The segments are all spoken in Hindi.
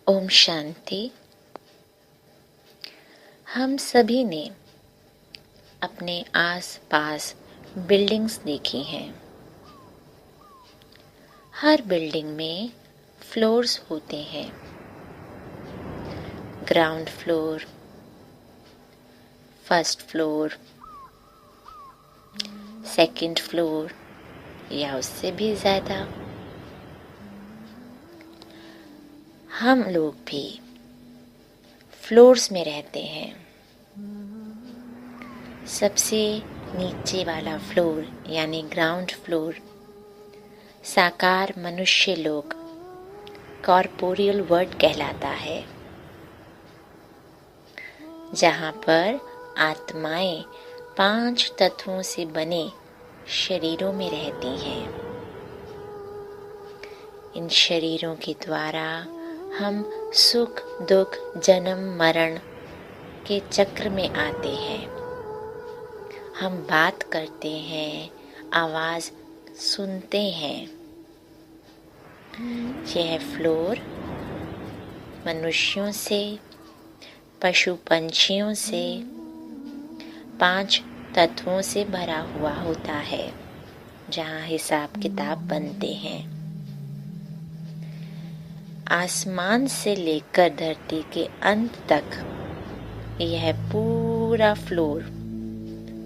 ओम शांति। हम सभी ने अपने आस-पास बिल्डिंग्स देखी हैं। हर बिल्डिंग में फ्लोर्स होते हैं। Ground floor, first floor, second floor या उससे भी ज़्यादा। हम लोग भी फ्लोर्स में रहते हैं। सबसे नीचे वाला फ्लोर यानी ग्राउंड फ्लोर साकार मनुष्य लोग कॉर्पोरियल वर्ल्ड कहलाता है, जहाँ पर आत्माएं 5 तत्वों से बने शरीरों में रहती हैं। इन शरीरों के द्वारा हम सुख दुख जन्म मरण के चक्र में आते हैं। हम बात करते हैं, आवाज सुनते हैं। यह फ्लोर मनुष्यों से, पशु पंछियों से, 5 तत्वों से भरा हुआ होता है, जहाँ हिसाब किताब बनते हैं। आसमान से लेकर धरती के अंत तक यह पूरा फ्लोर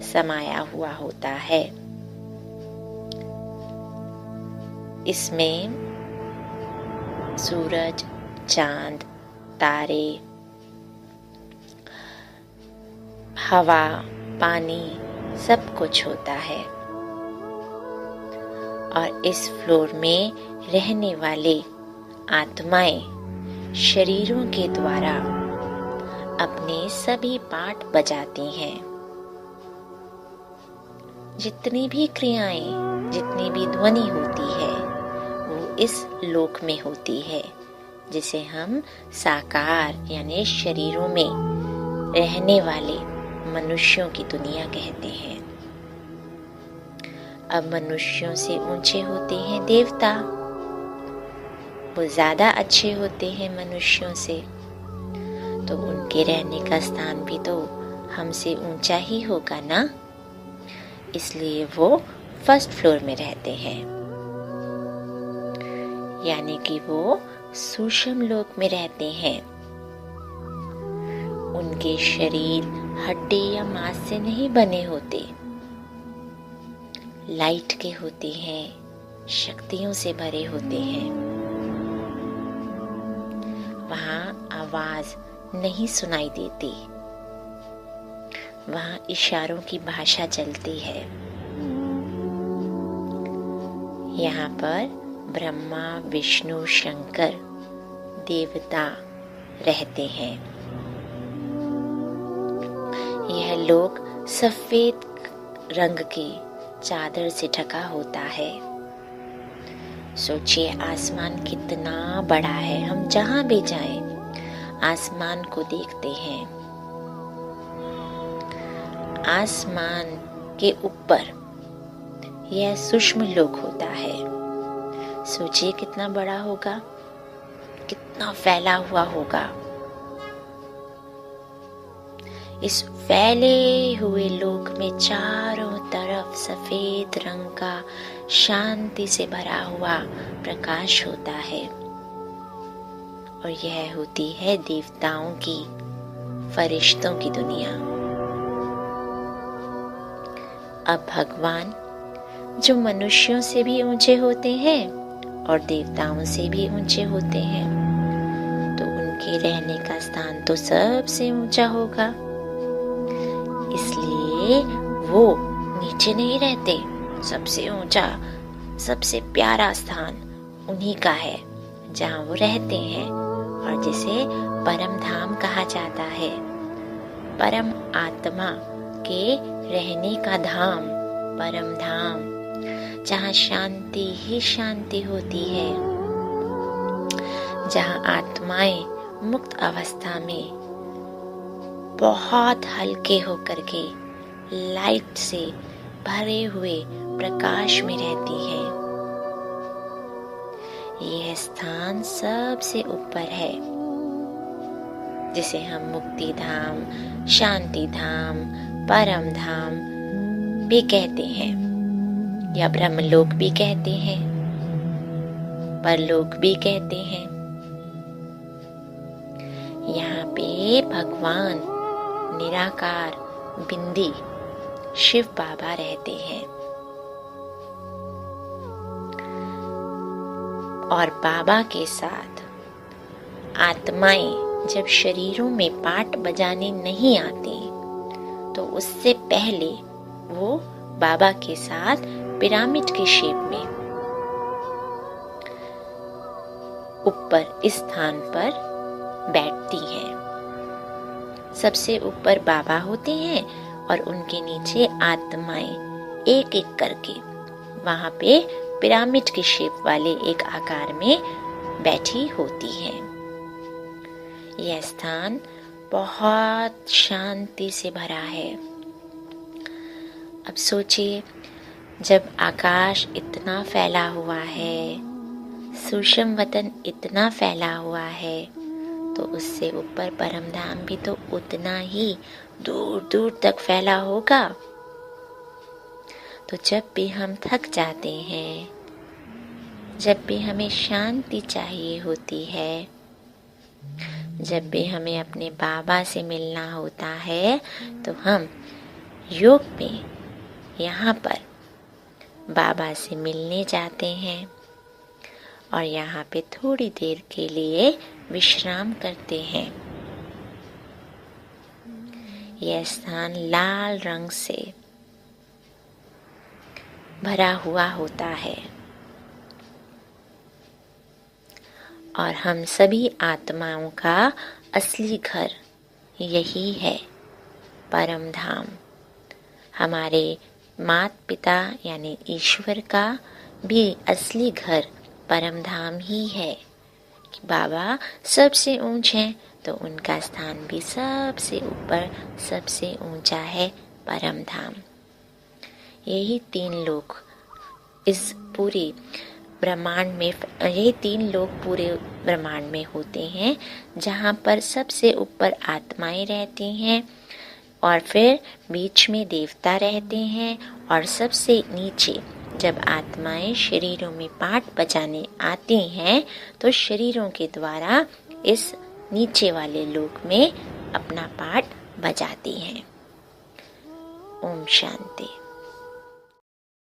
समाया हुआ होता है। इसमें सूरज, चांद, तारे, हवा, पानी सब कुछ होता है। और इस फ्लोर में रहने वाले आत्माएं शरीरों के द्वारा अपने सभी पार्ट बजाती हैं। जितनी भी क्रियाएं, जितनी भी ध्वनि होती है, वो इस लोक में होती है, जिसे हम साकार यानी शरीरों में रहने वाले मनुष्यों की दुनिया कहते हैं। अब मनुष्यों से ऊंचे होते हैं देवता। वो ज्यादा अच्छे होते हैं मनुष्यों से, तो उनके रहने का स्थान भी तो हमसे ऊंचा ही होगा ना। इसलिए वो फर्स्ट फ्लोर में रहते हैं, यानी कि वो सूक्ष्म लोक में रहते हैं। उनके शरीर हड्डी या मांस से नहीं बने होते, लाइट के होते हैं, शक्तियों से भरे होते हैं। वहाँ आवाज नहीं सुनाई देती, वहाँ इशारों की भाषा चलती है। यहाँ पर ब्रह्मा, विष्णु, शंकर देवता रहते हैं। यह लोक सफेद रंग की चादर से ढका होता है। सोचिए आसमान कितना बड़ा है। हम जहाँ भी जाएं आसमान को देखते हैं। आसमान के ऊपर यह सूक्ष्म लोक होता है। सोचिए कितना बड़ा होगा, कितना फैला हुआ होगा। इस फैले हुए लोक में चारों तरफ सफेद रंग का शांति से भरा हुआ प्रकाश होता है। और यह होती है देवताओं की, फरिश्तों की दुनिया। अब भगवान जो मनुष्यों से भी ऊंचे होते हैं और देवताओं से भी ऊंचे होते हैं, तो उनके रहने का स्थान तो सबसे ऊंचा होगा। इसलिए वो नीचे नहीं रहते। सबसे ऊंचा, सबसे प्यारा स्थान उन्हीं का है, जहाँ वो रहते हैं और जिसे परम धाम कहा जाता है। परम आत्मा के रहने का धाम, परम धाम, जहाँ शांति ही शांति होती है, जहाँ आत्माएं मुक्त अवस्था में बहुत हल्के होकर के लाइट से भरे हुए प्रकाश में रहती है। यह स्थान सबसे ऊपर है जिसे हम मुक्ति धाम, शांति धाम, परम धाम भी कहते हैं, या ब्रह्मलोक भी कहते हैं, परलोक भी कहते हैं। यहाँ पे भगवान निराकार बिंदी शिव बाबा रहते हैं, और बाबा के साथ आत्माएं जब शरीरों में पाठ बजाने नहीं आती, तो उससे पहले वो बाबा के साथ पिरामिड के शेप में ऊपर इस स्थान पर बैठती हैं। सबसे ऊपर बाबा होते हैं और उनके नीचे आत्माएं एक एक करके वहां पे पिरामिड के शेप वाले एक आकार में बैठी होती हैं। यह स्थान बहुत शांति से भरा है। अब सोचिए, जब आकाश इतना फैला हुआ है, सूक्ष्म वतन इतना फैला हुआ है, तो उससे ऊपर परम धाम भी तो उतना ही दूर दूर तक फैला होगा। तो जब भी हम थक जाते हैं, जब भी हमें शांति चाहिए होती है, जब भी हमें अपने बाबा से मिलना होता है, तो हम योग में यहाँ पर बाबा से मिलने जाते हैं और यहाँ पे थोड़ी देर के लिए विश्राम करते हैं। यह स्थान लाल रंग से भरा हुआ होता है और हम सभी आत्माओं का असली घर यही है, परम धाम। हमारे माता पिता यानी ईश्वर का भी असली घर परम धाम ही है। कि बाबा सबसे ऊंचे हैं, तो उनका स्थान भी सबसे ऊपर, सबसे ऊंचा है, परम धाम। यही तीन लोग इस पूरे ब्रह्मांड में, यही तीन लोग पूरे ब्रह्मांड में होते हैं, जहाँ पर सबसे ऊपर आत्माएं रहती हैं और फिर बीच में देवता रहते हैं, और सबसे नीचे जब आत्माएं शरीरों में पाठ बजाने आती हैं, तो शरीरों के द्वारा इस नीचे वाले लोक में अपना पाठ बजाती हैं। ओम शांति।